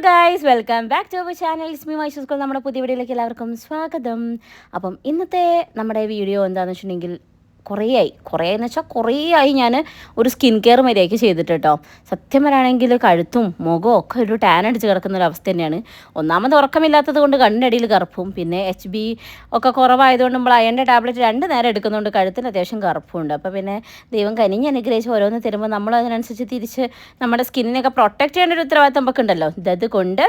Guys, welcome back to our channel. ഇസ്മി Mysore school. നമ്മുടെ പുതിയ വീഡിയോയിലേക്ക് എല്ലാവർക്കും സ്വാഗതം. അപ്പം ഇന്നത്തെ നമ്മുടെ വീഡിയോ എന്താണെന്ന് വെച്ചിട്ടുണ്ടെങ്കിൽ കുറേ എന്ന് വെച്ചാൽ കുറേ ആയി ഞാൻ ഒരു സ്കിൻ കെയർ മര്യാദയ്ക്ക് ചെയ്തിട്ട് കേട്ടോ. സത്യം പറയാണെങ്കിൽ കഴുത്തും മുഖവും ഒക്കെ ഒരു ടാൻ അടിച്ച് കിടക്കുന്ന ഒരു അവസ്ഥ തന്നെയാണ്. ഒന്നാമത് ഉറക്കമില്ലാത്തത് കൊണ്ട് കണ്ണടിയിൽ കറുപ്പും, പിന്നെ HB ഒക്കെ കുറവായതുകൊണ്ട് നമ്മൾ അയണിൻ്റെ ടാബ്ലറ്റ് 2 നേരം എടുക്കുന്നതുകൊണ്ട് കഴുത്തിന് അത്യാവശ്യം കറുപ്പുണ്ട്. അപ്പോൾ പിന്നെ ദൈവം കനിഞ്ഞ് അനുഗ്രഹിച്ച് ഓരോന്ന് തരുമ്പോൾ നമ്മൾ അതിനനുസരിച്ച് തിരിച്ച് നമ്മുടെ സ്കിന്നിനൊക്കെ പ്രൊട്ടക്റ്റ് ചെയ്യേണ്ട ഒരു ഉത്തരവാദിത്തം നമുക്ക് ഉണ്ടല്ലോ. ഇതുകൊണ്ട്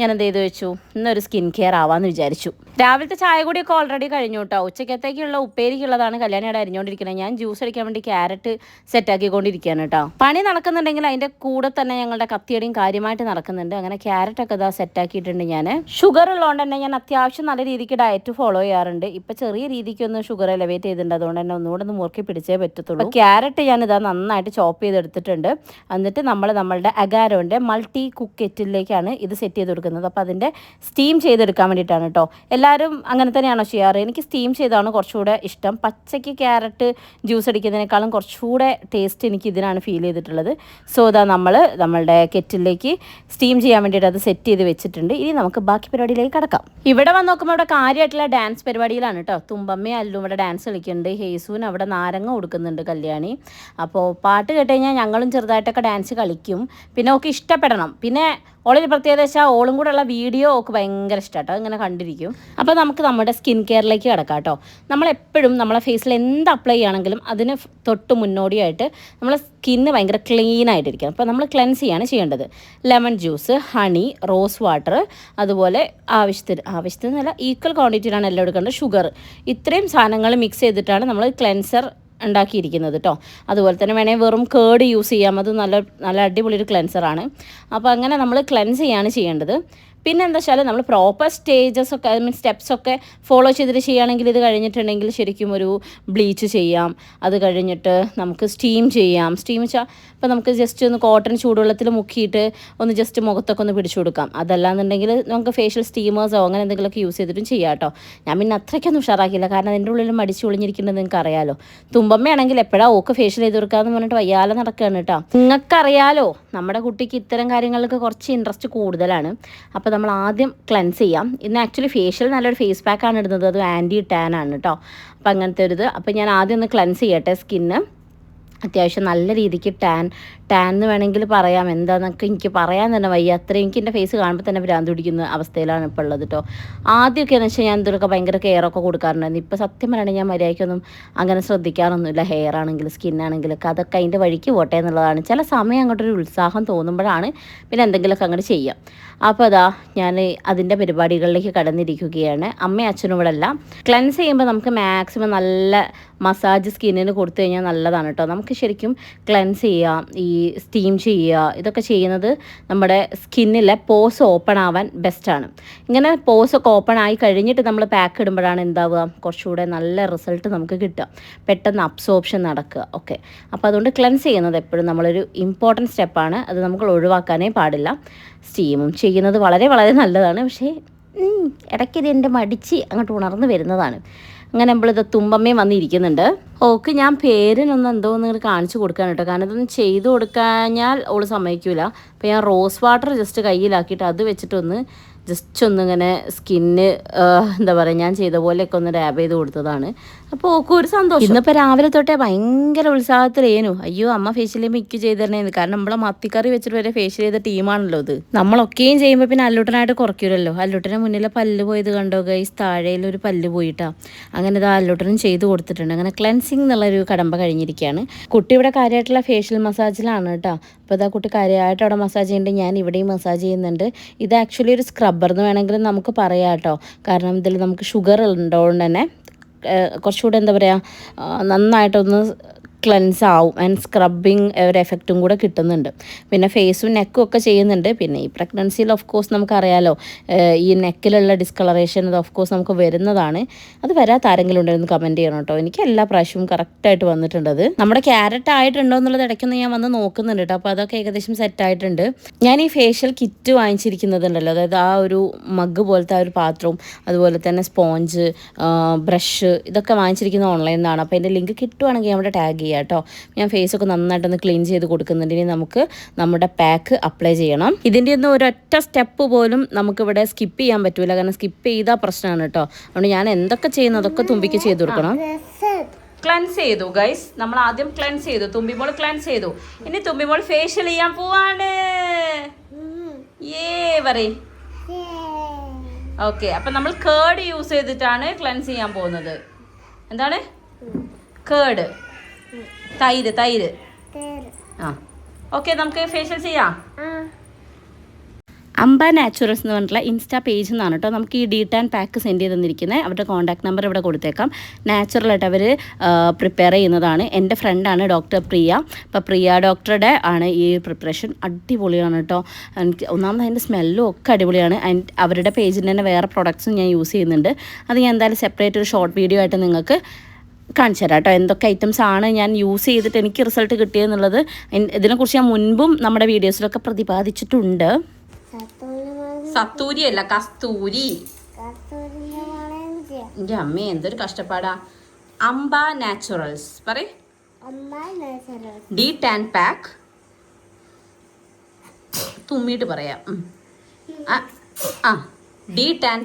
ഞാൻ എന്ത് ചെയ്ത് വെച്ചു, ഇന്നൊരു സ്കിൻ കെയർ ആവാമെന്ന് വിചാരിച്ചു. രാവിലത്തെ ചായ കൂടിയൊക്കെ ഓൾറെഡി കഴിഞ്ഞു കേട്ടോ. ഉച്ചക്കത്തേക്കുള്ള ഉപ്പേരിക്കുള്ളതാണ് കല്യാണിയുടെ അരിഞ്ഞുകൊണ്ടിരിക്കുന്നത്. ഞാൻ ജ്യൂസ് അടിക്കാൻ വേണ്ടി ക്യാരറ്റ് സെറ്റാക്കിക്കൊണ്ടിരിക്കുകയാണ് കേട്ടോ. പണി നടക്കുന്നുണ്ടെങ്കിൽ അതിൻ്റെ കൂടെ തന്നെ ഞങ്ങളുടെ കത്തിയടിയും കാര്യമായിട്ട് നടക്കുന്നുണ്ട്. അങ്ങനെ ക്യാരറ്റൊക്കെ ഇതാ സെറ്റാക്കിയിട്ടുണ്ട്. ഞാൻ ഷുഗർ ഉള്ളതുകൊണ്ട് തന്നെ ഞാൻ അത്യാവശ്യം നല്ല രീതിക്ക് ഡയറ്റ് ഫോളോ ചെയ്യാറുണ്ട്. ഇപ്പം ചെറിയ രീതിക്കൊന്ന് ഷുഗർ എലവേറ്റ് ചെയ്തിട്ടുണ്ട്. അതുകൊണ്ട് തന്നെ ഒന്നുകൂടെ ഒന്ന് മുറുക്കി പിടിച്ചേ പറ്റത്തുള്ളൂ. ക്യാരറ്റ് ഞാനിതാ നന്നായിട്ട് ചോപ്പ് ചെയ്തെടുത്തിട്ടുണ്ട്. എന്നിട്ട് നമ്മളുടെ അഗാരോൻ്റെ മൾട്ടി കുക്ക് കെറ്റിലേക്കാണ് ഇത് സെറ്റ് ചെയ്ത് കൊടുക്കുന്നത്. അപ്പോൾ അതിൻ്റെ സ്റ്റീം ചെയ്തെടുക്കാൻ വേണ്ടിയിട്ടാണ് കേട്ടോ. എല്ലാവരും അങ്ങനെ തന്നെയാണോ ചെയ്യാറ്? എനിക്ക് സ്റ്റീം ചെയ്താണ് കുറച്ചുകൂടെ ഇഷ്ടം. പച്ചയ്ക്ക് ക്യാരറ്റ് ജ്യൂസ് അടിക്കുന്നതിനേക്കാളും കുറച്ചുകൂടെ ടേസ്റ്റ് എനിക്ക് ഇതിനാണ് ഫീൽ ചെയ്തിട്ടുള്ളത്. സോ ഇതാ നമ്മളുടെ കെറ്റിലേക്ക് സ്റ്റീം ചെയ്യാൻ വേണ്ടിയിട്ട് അത് സെറ്റ് ചെയ്ത് വെച്ചിട്ടുണ്ട്. ഇനി നമുക്ക് ബാക്കി പരിപാടിയിലേക്ക് കിടക്കാം. ഇവിടെ വന്ന് നോക്കുമ്പോൾ ഇവിടെ കാര്യമായിട്ടുള്ള ഡാൻസ് പരിപാടിയിലാണ് കേട്ടോ. തുമ്പമ്മയും അല്ലും ഇവിടെ ഡാൻസ് കളിക്കുന്നുണ്ട്. ഹേസുവിന് അവിടെ നാരങ്ങ കൊടുക്കുന്നുണ്ട് കല്യാണി. അപ്പോൾ പാട്ട് കേട്ട് കഴിഞ്ഞാൽ ഞങ്ങളും ചെറുതായിട്ടൊക്കെ ഡാൻസ് കളിക്കും. പിന്നെ ഒക്കെ ഇഷ്ടപ്പെടണം. പിന്നെ ഓളൊരു പ്രത്യേകത വെച്ചാൽ ഓളും കൂടെ ഉള്ള വീഡിയോ ഒക്കെ ഭയങ്കര ഇഷ്ടമാട്ടോ. ഇങ്ങനെ കണ്ടിരിക്കും. അപ്പോൾ നമുക്ക് നമ്മുടെ സ്കിൻ കെയറിലേക്ക് കിടക്കാം കേട്ടോ. നമ്മളെപ്പോഴും നമ്മളെ ഫേസിൽ എന്ത് അപ്ലൈ ചെയ്യുകയാണെങ്കിലും അതിന് തൊട്ട് മുന്നോടിയായിട്ട് നമ്മളെ സ്കിന്ന് ഭയങ്കര ക്ലീൻ ആയിട്ടിരിക്കണം. അപ്പോൾ നമ്മൾ ക്ലെൻസ് ചെയ്യാണ് ചെയ്യേണ്ടത്. Lemon juice, honey, rose water, അതുപോലെ ആവശ്യത്തിന് നല്ല ഈക്വൽ ക്വാണ്ടിറ്റിയിലാണ് എല്ലാം എടുക്കേണ്ടത്. ഷുഗർ, ഇത്രയും സാധനങ്ങൾ മിക്സ് ചെയ്തിട്ടാണ് നമ്മൾ ക്ലെൻസർ ഉണ്ടാക്കിയിരിക്കുന്നത് കേട്ടോ. അതുപോലെ തന്നെ വേണമെങ്കിൽ വെറും കേർഡ് യൂസ് ചെയ്യാം. അത് നല്ല അടിപൊളി ഒരു ക്ലെൻസറാണ്. അപ്പോൾ അങ്ങനെ നമ്മൾ ക്ലെൻസ് ചെയ്യാണ് ചെയ്യേണ്ടത്. പിന്നെ എന്താ വെച്ചാൽ നമ്മൾ പ്രോപ്പർ സ്റ്റേജസൊക്കെ സ്റ്റെപ്സൊക്കെ ഫോളോ ചെയ്തിട്ട് ചെയ്യുകയാണെങ്കിൽ ഇത് കഴിഞ്ഞിട്ടുണ്ടെങ്കിൽ ശരിക്കും ഒരു ബ്ലീച്ച് ചെയ്യാം. അത് കഴിഞ്ഞിട്ട് നമുക്ക് സ്റ്റീം ചെയ്യാം. സ്റ്റീം വെച്ചാൽ ഇപ്പോൾ നമുക്ക് ജസ്റ്റ് ഒന്ന് കോട്ടൺ ചൂടുവെള്ളത്തിൽ മുക്കിയിട്ട് ഒന്ന് ജസ്റ്റ് മുഖത്തൊക്കെ ഒന്ന് പിടിച്ചു കൊടുക്കാം. അതല്ലാന്നുണ്ടെങ്കിൽ നമുക്ക് ഫേഷ്യൽ സ്റ്റീമേഴ്സോ അങ്ങനെ എന്തെങ്കിലുമൊക്കെ യൂസ് ചെയ്തിട്ടും ചെയ്യാം കേട്ടോ. ഞാൻ പിന്നെ അത്രയ്ക്കൊന്നും ഉഷാറാക്കിയില്ല, കാരണം അതിൻ്റെ ഉള്ളിൽ മടിച്ച് ഒളിഞ്ഞിരിക്കുന്നത് നിങ്ങൾക്ക് അറിയാലോ. തുമ്പമ്മയാണെങ്കിൽ എപ്പോഴാണ് ഓക്ക് ഫേഷ്യൽ ചെയ്ത് കൊടുക്കാമെന്ന് പറഞ്ഞിട്ട് വയ്യാതെ നടക്കുകയാണ് കേട്ടോ. നിങ്ങൾക്കറിയാലോ നമ്മുടെ കുട്ടിക്ക് ഇത്തരം കാര്യങ്ങൾക്ക് കുറച്ച് ഇൻട്രസ്റ്റ് കൂടുതലാണ്. അപ്പോൾ നമ്മൾ ആദ്യം ക്ലെൻസ് ചെയ്യാം. ഇന്ന് ആക്ച്വലി ഫേഷ്യൽ നല്ലൊരു ഫേസ് പാക്കാണ് ഇടുന്നത്. അത് ആൻറ്റി ടാൻ ആണ് കേട്ടോ. അപ്പോൾ അങ്ങനത്തെ ഒരു ഇത്. അപ്പോൾ ഞാൻ ആദ്യം ഒന്ന് ക്ലെൻസ് ചെയ്യട്ടെ സ്കിന്ന്. അത്യാവശ്യം നല്ല രീതിക്ക് ടാൻ എന്ന് വേണമെങ്കിൽ പറയാം. എന്താണെന്നൊക്കെ എനിക്ക് പറയാൻ തന്നെ വയ്യ. അത്രയും എനിക്ക് എൻ്റെ ഫേസ് കാണുമ്പോൾ തന്നെ ഭ്രാന്ത് പിടിക്കുന്ന അവസ്ഥയിലാണ് ഇപ്പോൾ ഉള്ളത് കേട്ടോ. ആദ്യമൊക്കെ എന്ന് വെച്ചാൽ ഞാൻ ഇതിലൊക്കെ ഭയങ്കര കെയറൊക്കെ കൊടുക്കാറുണ്ടായിരുന്നു. ഇപ്പോൾ സത്യം പറയുകയാണെങ്കിൽ ഞാൻ മര്യാദയ്ക്കൊന്നും അങ്ങനെ ശ്രദ്ധിക്കാറൊന്നുമില്ല. ഹെയർ ആണെങ്കിലും സ്കിന്നാണെങ്കിലൊക്കെ അതൊക്കെ അതിൻ്റെ വഴിക്ക് പോട്ടെ എന്നുള്ളതാണ്. ചില സമയം അങ്ങോട്ടൊരു ഉത്സാഹം തോന്നുമ്പോഴാണ് പിന്നെ എന്തെങ്കിലുമൊക്കെ അങ്ങോട്ട് ചെയ്യാം. അപ്പോൾ അതാ ഞാൻ അതിൻ്റെ പരിപാടികളിലേക്ക് കടന്നിരിക്കുകയാണ്. അമ്മയും അച്ഛനും ഇവിടെ അല്ല. ക്ലെൻസ് ചെയ്യുമ്പോൾ നമുക്ക് മാക്സിമം നല്ല മസാജ് സ്കിന്നിന് കൊടുത്തു കഴിഞ്ഞാൽ നല്ലതാണ് കേട്ടോ. നമുക്ക് ശരിക്കും ക്ലെൻസ് ചെയ്യുക, ഈ സ്റ്റീം ചെയ്യുക, ഇതൊക്കെ ചെയ്യുന്നത് നമ്മുടെ സ്കിന്നിലെ പോസ് ഓപ്പൺ ആവാൻ ബെസ്റ്റാണ്. ഇങ്ങനെ പോസൊക്കെ ഓപ്പൺ ആയി കഴിഞ്ഞിട്ട് നമ്മൾ പാക്ക് ഇടുമ്പോഴാണ് എന്താവുക, കുറച്ചുകൂടെ നല്ല റിസൾട്ട് നമുക്ക് കിട്ടുക, പെട്ടെന്ന് അബ്സോർപ്ഷൻ നടക്കുക ഒക്കെ. അപ്പോൾ അതുകൊണ്ട് ക്ലെൻസ് ചെയ്യുന്നത് എപ്പോഴും നമ്മളൊരു ഇമ്പോർട്ടൻറ്റ് സ്റ്റെപ്പാണ്. അത് നമുക്ക് ഒഴിവാക്കാനേ പാടില്ല. സ്റ്റീമും ചെയ്യുന്നത് വളരെ വളരെ നല്ലതാണ്. പക്ഷേ ഇടയ്ക്ക് ഇതിൻ്റെ മടിച്ച് അങ്ങോട്ട് ഉണർന്ന് വരുന്നതാണ്. അങ്ങനെ നമ്മളിത് തുമ്പമ്മയും വന്നിരിക്കുന്നുണ്ട്. ഓക്ക് ഞാൻ പേരിനൊന്ന് എന്തോന്ന് കാണിച്ചു കൊടുക്കാൻ കേട്ടോ. കാരണം ഇതൊന്നും ചെയ്ത് കൊടുക്കാഞ്ഞാൽ ഓള് സമ്മതിക്കില്ല. അപ്പോൾ ഞാൻ റോസ് വാട്ടർ ജസ്റ്റ് കയ്യിലാക്കിയിട്ട് അത് വെച്ചിട്ടൊന്ന് ജസ്റ്റ് ഒന്നിങ്ങനെ സ്കിന്ന് എന്താ പറയുക, ഞാൻ ചെയ്ത പോലെയൊക്കെ ഒന്ന് ഡാബ് ചെയ്ത് കൊടുത്തതാണ്. അപ്പോൾ ഓക്കും ഒരു സന്തോഷം. ഇന്നിപ്പോൾ രാവിലെ തൊട്ടേ ഭയങ്കര ഉത്സാഹത്തിലേനു. അയ്യോ അമ്മ ഫേഷ്യൽ ചെയ്യുമ്പോൾ എനിക്ക് ചെയ്ത് തരണേന്ന്. കാരണം നമ്മളെ മത്തിക്കറി വെച്ചിട്ട് വരെ ഫേഷ്യൽ ചെയ്ത ടീമാണല്ലോ ഇത്. നമ്മളൊക്കെയും ചെയ്യുമ്പോൾ പിന്നെ അല്ലൂട്ടനായിട്ട് കുറയ്ക്കൂലല്ലോ. അല്ലൂട്ടനെ മുന്നിലെ പല്ല് പോയത് കണ്ടോ ഗൈസ്, താഴെയിലൊരു പല്ല് പോയിട്ടാ. അങ്ങനെ ഇത് അല്ലൂട്ടനും ചെയ്ത് കൊടുത്തിട്ടുണ്ട്. അങ്ങനെ ക്ലെൻസിങ് എന്നുള്ളൊരു കടമ്പ കഴിഞ്ഞിരിക്കുകയാണ്. കുട്ടി ഇവിടെ കാര്യമായിട്ടുള്ള ഫേഷ്യൽ മസാജിലാണ് കേട്ടോ. അപ്പോൾ ഇതാ കുട്ടി കാര്യമായിട്ട് അവിടെ മസാജ് ചെയ്യുന്നുണ്ട്. ഞാൻ ഇവിടെയും മസാജ് ചെയ്യുന്നുണ്ട്. ഇത് ആക്ച്വലി ഒരു സ്ക്രബ്ബർ എന്ന് വേണമെങ്കിലും നമുക്ക് പറയാം കേട്ടോ. കാരണം ഇതിൽ നമുക്ക് ഷുഗർ ഉള്ളതുകൊണ്ട് തന്നെ കുറച്ചുകൂടെ എന്താ പറയുക, നന്നായിട്ടൊന്ന് ക്ലെൻസ് ആവും. ആൻഡ് സ്ക്രബിങ് ഒരു എഫക്റ്റും കൂടെ കിട്ടുന്നുണ്ട്. പിന്നെ ഫേസും നെക്കും ഒക്കെ ചെയ്യുന്നുണ്ട്. പിന്നെ ഈ പ്രഗ്നൻസിയിൽ ഓഫ് കോഴ്സ് നമുക്കറിയാലോ, ഈ നെക്കിലുള്ള ഡിസ്കളറേഷൻ അത് ഓഫ് കോഴ്സ് നമുക്ക് വരുന്നതാണ്. അത് വരാത്ത ആരെങ്കിലും ഉണ്ടെന്ന് കമൻറ്റ് ചെയ്യണം കേട്ടോ. എനിക്ക് എല്ലാ പ്രാവശ്യവും കറക്റ്റായിട്ട് വന്നിട്ടുണ്ടത്. നമ്മുടെ ക്യാരറ്റ് ആയിട്ടുണ്ടോ എന്നുള്ളത് ഇടയ്ക്കൊന്ന് ഞാൻ വന്ന് നോക്കുന്നുണ്ട് കേട്ടോ. അപ്പോൾ അതൊക്കെ ഏകദേശം സെറ്റായിട്ടുണ്ട്. ഞാൻ ഈ ഫേഷ്യൽ കിറ്റ് വാങ്ങിച്ചിരിക്കുന്നതുണ്ടല്ലോ, അതായത് ആ ഒരു മഗ് പോലത്തെ ആ ഒരു പാത്രവും അതുപോലെ തന്നെ സ്പോഞ്ച്, ബ്രഷ്, ഇതൊക്കെ വാങ്ങിച്ചിരിക്കുന്നത് ഓൺലൈനിൽ നിന്നാണ്. അപ്പോൾ അതിൻ്റെ ലിങ്ക് കിട്ടുവാണെങ്കിൽ നമ്മുടെ ടാഗ് ചെയ്യാം ചെയ്യാം കേട്ടോ. ഞാൻ ഫേസൊക്കെ നന്നായിട്ടൊന്ന് ക്ലീൻ ചെയ്ത് കൊടുക്കുന്നുണ്ട്. ഇനി നമുക്ക് നമ്മുടെ പാക്ക് അപ്ലൈ ചെയ്യണം. ഇതിൻ്റെ ഒന്നും ഒരൊറ്റ സ്റ്റെപ്പ് പോലും നമുക്കിവിടെ സ്കിപ്പ് ചെയ്യാൻ പറ്റൂല, കാരണം സ്കിപ്പ് ചെയ്താൽ പ്രശ്നമാണ് കേട്ടോ. അതുകൊണ്ട് ഞാൻ എന്തൊക്കെ ചെയ്യുന്നു അതൊക്കെ തുമ്പിക്ക് ചെയ്ത് കൊടുക്കണം. ക്ലൻസ് ചെയ്തു ഗൈസ്, നമ്മൾ ആദ്യം ക്ലൻസ് ചെയ്തു, തുമ്പിമോൾ ക്ലൻസ് ചെയ്തു. ഇനി തുമ്പിമോൾ ഫേഷ്യൽ ചെയ്യാൻ പോവാണ്. പറയും. ഓക്കെ, അപ്പം നമ്മൾ കേർഡ് യൂസ് ചെയ്തിട്ടാണ് ക്ലൻസ് ചെയ്യാൻ പോകുന്നത്. എന്താണ് കേർഡ്? തൈര്. ആ ഓക്കെ, നമുക്ക് ഫേഷ്യൽ ചെയ്യാം. അംബ നാച്ചുറൽസ് എന്ന് പറഞ്ഞിട്ടുള്ള ഇൻസ്റ്റാ പേജിൽ നിന്നാണ് കേട്ടോ നമുക്ക് ഈ ഡീടാൻ പാക്ക് സെൻഡ് ചെയ്ത് തന്നിരിക്കുന്നത്. അവരുടെ കോൺടാക്ട് നമ്പർ ഇവിടെ കൊടുത്തേക്കാം. നാച്ചുറലായിട്ട് അവർ പ്രിപ്പയർ ചെയ്യുന്നതാണ്. എൻ്റെ ഫ്രണ്ടാണ് ഡോക്ടർ പ്രിയ. അപ്പോൾ പ്രിയ ഡോക്ടറുടെ ആണ് ഈ പ്രിപ്പറേഷൻ. അടിപൊളിയാണ് കേട്ടോ. എനിക്ക് ഒന്നാമത് അതിൻ്റെ സ്മെല്ലും ഒക്കെ അടിപൊളിയാണ്. ആൻഡ് അവരുടെ പേജിൽ തന്നെ വേറെ പ്രൊഡക്ട്സും ഞാൻ യൂസ് ചെയ്യുന്നുണ്ട്. അത് ഞാൻ എന്തായാലും സെപ്പറേറ്റ് ഒരു ഷോർട്ട് വീഡിയോ ആയിട്ട് നിങ്ങൾക്ക് കാണിച്ചു തരാം കേട്ടോ. എന്തൊക്കെ ഐറ്റംസ് ആണ് ഞാൻ യൂസ് ചെയ്തിട്ട് എനിക്ക് റിസൾട്ട് കിട്ടിയെന്നുള്ളത്. ഇതിനെക്കുറിച്ച് ഞാൻ മുൻപും നമ്മുടെ വീഡിയോസിലൊക്കെ പ്രതിപാദിച്ചിട്ടുണ്ട്. സത്തൂരി അല്ല, കസ്തൂരി. എൻ്റെ അമ്മേ എന്തൊരു കഷ്ടപ്പാടാ. അംബ നാച്ചുറൽസ് പറയ്. ഡീടാൻ പാക്ക്. തുമ്മിയിട്ട് പറയാം. ഡീടാൻ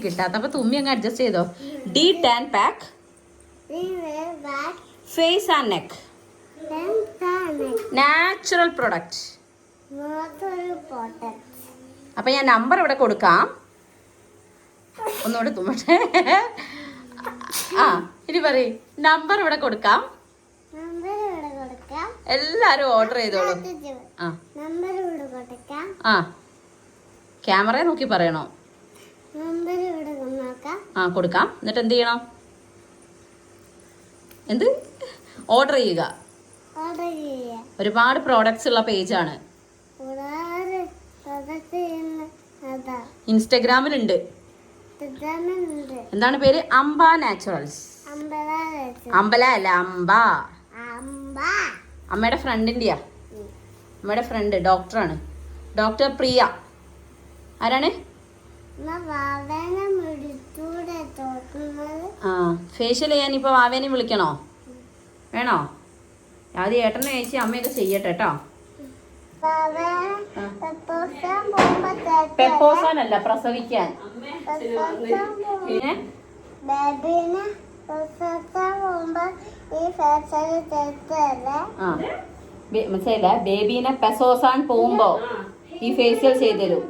കിട്ടാത്തപ്പോ തുമ്മി അങ്ങ് അഡ്ജസ്റ്റ് ചെയ്തോ. Detan pack face and neck natural product. അപ്പൊ ഞാൻ നമ്പർ ഇവിടെ കൊടുക്കാം. ഒന്നുകൂടെ തുമ്മട്ടെ. ഇനി പറയും. നമ്പർ ഇവിടെ കൊടുക്കാം. എല്ലാരും ഓർഡർ ചെയ്തോളൂ. ക്യാമറ നോക്കി പറയണോ? കൊടുക്കാം. എന്നിട്ട് എന്ത് ചെയ്യണം? എന്ത് ഓർഡർ ചെയ്യുക. ഒരുപാട് പ്രോഡക്ട്സ് ഉള്ള പേജാണ്. ഇൻസ്റ്റഗ്രാമിലുണ്ട്. എന്താണ് പേര്? അംബ നാച്ചുറൽസ്. അമ്പല അല്ല, അംബ. അമ്മയുടെ ഫ്രണ്ടിൻ്റെയാ. അമ്മയുടെ ഫ്രണ്ട് ഡോക്ടറാണ്, ഡോക്ടർ പ്രിയ. ആരാണ്? ഫേഷ്യൽ ചെയ്യാൻ ഇപ്പൊ വാവേനെ വിളിക്കണോ? വേണോ? ആദ്യം ഏട്ടനെ ചേച്ചി അമ്മയൊക്കെ ചെയ്യട്ടെ കേട്ടോ. പെപ്പോസാനല്ല, പ്രസവിക്കാൻ. മനസ്സിലായില്ല? ബേബീനെ പെസോസാൻ പോകുമ്പോ ഈ ഫേഷ്യൽ ചെയ്തരും.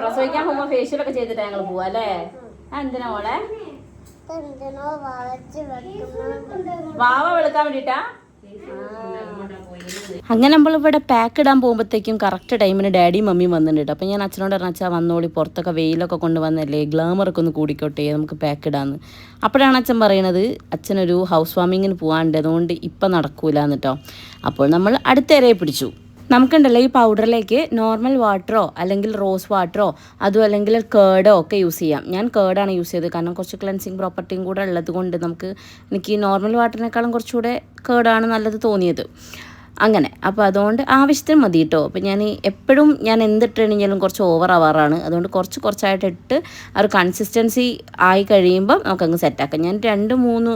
പ്രസവിക്കാൻ പോകുമ്പോ ഫേഷ്യലൊക്കെ ചെയ്തിട്ടാ ഞങ്ങൾ പോവാ അല്ലേ? എന്തിനാ മോളെ? വാവ വെളുക്കാൻ വേണ്ടിട്ടാ. അങ്ങനെ നമ്മളിവിടെ പാക്ക് ഇടാൻ പോകുമ്പോഴത്തേക്കും കറക്റ്റ് ടൈമിന് ഡാഡിയും മമ്മിയും വന്നിട്ടുണ്ട്. അപ്പം ഞാൻ അച്ഛനോട് പറഞ്ഞാൽ അച്ഛാ വന്നോളി, പുറത്തൊക്കെ വെയിലൊക്കെ കൊണ്ട് വന്നല്ലേ, ഗ്ലാമറൊക്കെ ഒന്ന് കൂടിക്കോട്ടെ, നമുക്ക് പാക്ക് ഇടാമെന്ന്. അപ്പോഴാണ് അച്ഛൻ പറയണത് അച്ഛനൊരു ഹൗസ് വാമിങ്ങിന് പോകാനുണ്ട്, അതുകൊണ്ട് ഇപ്പം നടക്കൂല എന്നിട്ടോ. അപ്പോൾ നമ്മൾ അടുത്തേരെ പിടിച്ചു. നമുക്കുണ്ടല്ലോ ഈ പൗഡറിലേക്ക് നോർമൽ വാട്ടറോ അല്ലെങ്കിൽ റോസ് വാട്ടറോ അതും അല്ലെങ്കിൽ കേർഡോ ഒക്കെ യൂസ് ചെയ്യാം. ഞാൻ കേർഡാണ് യൂസ് ചെയ്തത്, കാരണം കുറച്ച് ക്ലെൻസിങ് പ്രോപ്പർട്ടിയും കൂടെ ഉള്ളത് കൊണ്ട് എനിക്ക് നോർമൽ വാട്ടറിനേക്കാളും കുറച്ചുകൂടെ കേർഡാണ് നല്ലത് തോന്നിയത്. അങ്ങനെ അപ്പോൾ അതുകൊണ്ട് ആവശ്യത്തിന് മതി കേട്ടോ. അപ്പോൾ ഞാൻ എപ്പോഴും ഞാൻ എന്തിട്ടുകഴിഞ്ഞാലും കുറച്ച് ഓവർ ആവാറാണ്. അതുകൊണ്ട് കുറച്ചായിട്ട് ഇട്ട് ആ ഒരു കൺസിസ്റ്റൻസി ആയി കഴിയുമ്പം നമുക്കങ്ങ് സെറ്റാക്കാം. ഞാൻ 2-3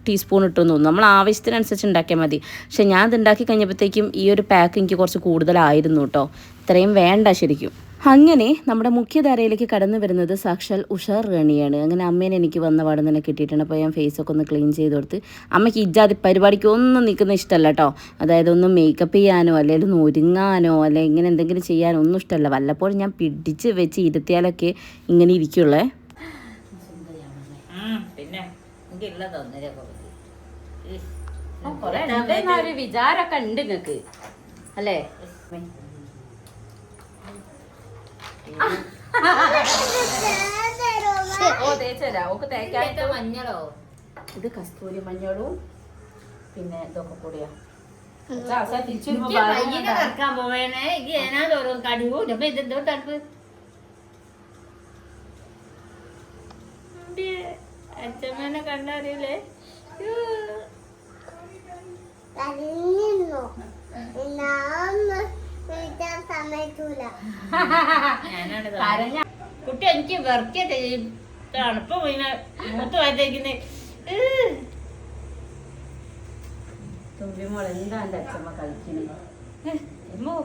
ടീസ്പൂൺ ഇട്ടെന്ന് തോന്നുന്നു. നമ്മൾ ആവശ്യത്തിനനുസരിച്ച് ഉണ്ടാക്കിയാൽ മതി. പക്ഷെ ഞാൻ ഇത് ഉണ്ടാക്കി കഴിഞ്ഞപ്പോഴത്തേക്കും ഈ ഒരു പാക്ക് എനിക്ക് കുറച്ച് കൂടുതലായിരുന്നു കേട്ടോ. ഇത്രയും വേണ്ട ശരിക്കും. അങ്ങനെ നമ്മുടെ മുഖ്യധാരയിലേക്ക് കടന്നു വരുന്നത് സാക്ഷാൽ ഉഷാർ റാണിയാണ്. അങ്ങനെ അമ്മേനെ എനിക്ക് വന്ന പാടെ തന്നെ കിട്ടിയിട്ടുണ്ട്. അപ്പോൾ ഞാൻ ഫേസൊക്കെ ഒന്ന് ക്ലീൻ ചെയ്ത് കൊടുത്ത്, അമ്മയ്ക്ക് ഇജാതി പരിപാടിക്ക് ഒന്നും നിൽക്കുന്ന ഇഷ്ടമല്ല കേട്ടോ. അതായത് ഒന്നും മേക്കപ്പ് ചെയ്യാനോ അല്ലെങ്കിൽ ഒന്ന് ഒരുങ്ങാനോ അല്ലെങ്കിൽ ഇങ്ങനെ എന്തെങ്കിലും ചെയ്യാനോ ഒന്നും ഇഷ്ടമല്ല. വല്ലപ്പോഴും ഞാൻ പിടിച്ച് വെച്ച് ഇരുത്തിയാലൊക്കെ ഇങ്ങനെ ഇരിക്കുള്ളേ. പിന്നെ ഒരു വിചാരമൊക്കെ ഉണ്ട് നിങ്ങൾക്ക് അല്ലേ? ഓ തേച്ചരാ. ഓക്ക് തേക്കാത്ത മഞ്ഞളോ? ഇത് കസ്തൂരി മഞ്ഞളും പിന്നെ ഇതൊക്കെ കൂടിയാ. അച്ഛമ്മനെ കണ്ടറിയില്ലേ? കുട്ടി എനിക്ക് വെറുതെ തണുപ്പ് പിന്നെ മൂത്ത് വായത്തേക്കിന് തുമ്പിമോൾ എന്താ എൻ്റെ അച്ഛമ്മ കളിക്കുന്നത് എമ്മോ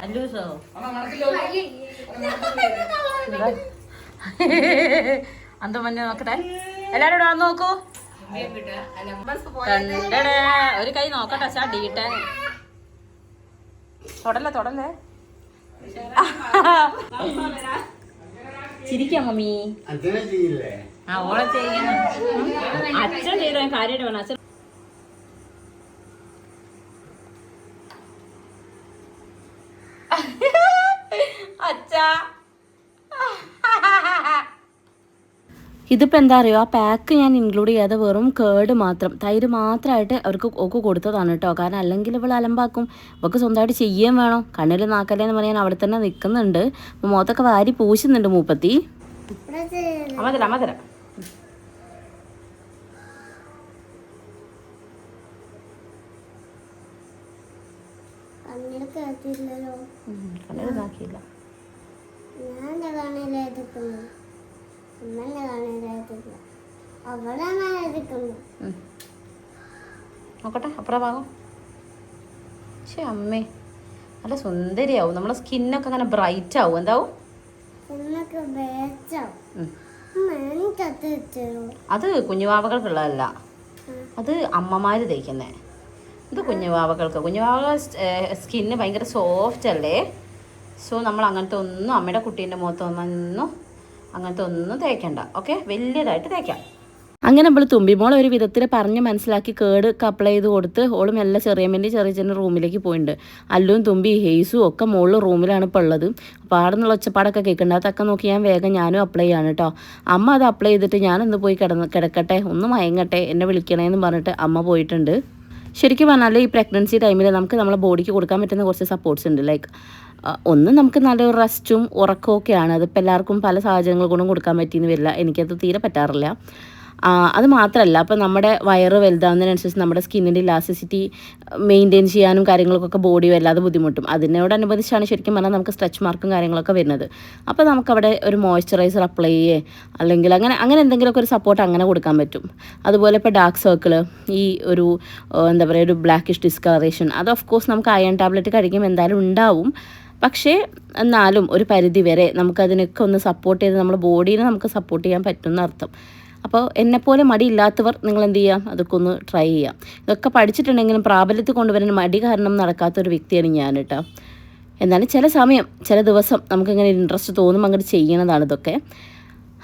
അല്ലൂസോ അന്ത മഞ്ഞ നോക്കട്ടെ എല്ലാരും ഇവിടെ വന്ന് നോക്കൂ ഒരു കൈ നോക്കട്ടെ അച്ഛാ ഡീട്ടെ തൊടല്ലേ ചിരിക്കാം മമ്മി ആ ഓളെ ചെയ്യണം അച്ഛൻ ചെയ്ത കാര്യമായിട്ട് വേണം അച്ഛൻ അച്ഛാ ഇതിപ്പോൾ എന്താ അറിയോ ആ പാക്ക് ഞാൻ ഇൻക്ലൂഡ് ചെയ്യാതെ വെറും കേട് മാത്രം തൈര് മാത്രമായിട്ട് അവർക്ക് ഒക്കെ കൊടുത്തതാണ് കേട്ടോ. കാരണം അല്ലെങ്കിൽ ഇവൾ അലമ്പാക്കും, ഇവൾക്ക് സ്വന്തമായിട്ട് ചെയ്യുകയും വേണം. കണ്ണിൽ നാക്കല്ലേന്ന് പറയാൻ അവിടെ തന്നെ നിൽക്കുന്നുണ്ട്. അപ്പോൾ മുഖത്തൊക്കെ വാരി പൂശുന്നുണ്ട് മൂപ്പത്തി. അമ്മ തരാം കണ്ണിൽ നാക്കിയില്ല. നോക്കട്ടെ അപ്പുറം ഭാഗം. പക്ഷേ അമ്മേ നല്ല സുന്ദരിയാവും. നമ്മളെ സ്കിന്നൊക്കെ അങ്ങനെ ബ്രൈറ്റ് ആവും. എന്താവും അത് കുഞ്ഞുവാവകൾക്കുള്ളതല്ല, അത് അമ്മമാര് തേക്കുന്നേ. ഇത് കുഞ്ഞുവാവകൾ സ്കിന്ന് ഭയങ്കര സോഫ്റ്റ് അല്ലേ. സോ നമ്മൾ അങ്ങനത്തെ ഒന്നും അമ്മയുടെ കുട്ടീൻ്റെ മുഖത്തൊന്നും അങ്ങനത്തെ ഒന്നും തേക്കണ്ട. ഓക്കെ, വലിയതായിട്ട് തേക്കാം. അങ്ങനെ നമ്മൾ തുമ്പിമോൾ ഒരു വിധത്തിൽ പറഞ്ഞ് മനസ്സിലാക്കി കേട് അപ്ലൈ ചെയ്ത് കൊടുത്ത് ഓളും എല്ലാം ചെറിയ റൂമിലേക്ക് പോയിട്ടുണ്ട്. അല്ലും തുമ്പി ഹെയ്സും ഒക്കെ മുകളിൽ റൂമിലാണ് ഇപ്പോൾ ഉള്ളത്. അപ്പോൾ അവിടെ നിന്നുള്ള ഒച്ചപ്പാടൊക്കെ കേൾക്കുന്നുണ്ട്. അതൊക്കെ നോക്കി ഞാനും അപ്ലൈ ചെയ്യാണ് കേട്ടോ. അമ്മ അത് അപ്ലൈ ചെയ്തിട്ട് ഞാനൊന്ന് പോയി കിടക്കട്ടെ, ഒന്ന് മയങ്ങട്ടെ, എന്നെ വിളിക്കണേന്ന് പറഞ്ഞിട്ട് അമ്മ പോയിട്ടുണ്ട്. ശരിക്കും പറഞ്ഞാൽ ഈ പ്രഗ്നൻസി ടൈമിൽ നമുക്ക് നമ്മളെ ബോഡിക്ക് കൊടുക്കാൻ പറ്റുന്ന കുറച്ച് സപ്പോർട്ട്സ് ഉണ്ട്. ലൈക്ക് ഒന്ന് നമുക്ക് നല്ലൊരു റെസ്റ്റും ഉറക്കവും ഒക്കെയാണ്. അതിപ്പോൾ എല്ലാവർക്കും പല സാഹചര്യങ്ങൾ കൊണ്ടും കൊടുക്കാൻ പറ്റിയെന്ന് വരില്ല. എനിക്കത് തീരെ പറ്റാറില്ല. അത് മാത്രമല്ല, അപ്പോൾ നമ്മുടെ വയറ് വലുതാവുന്നതിനനുസരിച്ച് നമ്മുടെ സ്കിന്നിൻ്റെ ഇലാസ്റ്റിസിറ്റി മെയിൻറ്റെയിൻ ചെയ്യാനും കാര്യങ്ങൾക്കൊക്കെ ബോഡി വല്ലാതെ ബുദ്ധിമുട്ടും. അതിനോടനുബന്ധിച്ചാണ് ശരിക്കും പറഞ്ഞാൽ നമുക്ക് സ്ട്രെച്ച് മാർക്കും കാര്യങ്ങളൊക്കെ വരുന്നത്. അപ്പോൾ നമുക്കവിടെ ഒരു മോയ്സ്ചറൈസർ അപ്ലൈ ചെയ്യേ അല്ലെങ്കിൽ അങ്ങനെ എന്തെങ്കിലുമൊക്കെ ഒരു സപ്പോർട്ട് അങ്ങനെ കൊടുക്കാൻ പറ്റും. അതുപോലെ ഇപ്പോൾ ഡാർക്ക് സർക്കിൾ, ഈ ഒരു എന്താ പറയുക ഒരു ബ്ലാക്കിഷ് ഡിസ്കളറേഷൻ, അത് ഓഫ് കോഴ്സ് നമുക്ക് അയൺ ടാബ്ലറ്റ് കഴിക്കുമ്പോൾ എന്തായാലും ഉണ്ടാവും. പക്ഷേ എന്നാലും ഒരു പരിധി വരെ നമുക്കതിനൊക്കെ ഒന്ന് സപ്പോർട്ട് ചെയ്ത് നമ്മുടെ ബോഡീനെ നമുക്ക് സപ്പോർട്ട് ചെയ്യാൻ പറ്റുമെന്ന് അർത്ഥം. അപ്പോൾ എന്നെപ്പോലെ മടിയില്ലാത്തവർ നിങ്ങൾ എന്ത് ചെയ്യാം, അതൊക്കെ ഒന്ന് ട്രൈ ചെയ്യാം. ഇതൊക്കെ പഠിച്ചിട്ടുണ്ടെങ്കിലും പ്രാബല്യത്തിൽ കൊണ്ടുവരാൻ മടി കാരണം നടക്കാത്തൊരു വ്യക്തിയാണ് ഞാൻ കേട്ടോ. എന്നാലും ചില ദിവസം നമുക്കിങ്ങനെ ഇൻട്രസ്റ്റ് തോന്നുമ്പോൾ അങ്ങോട്ട് ചെയ്യണതാണ് ഇതൊക്കെ.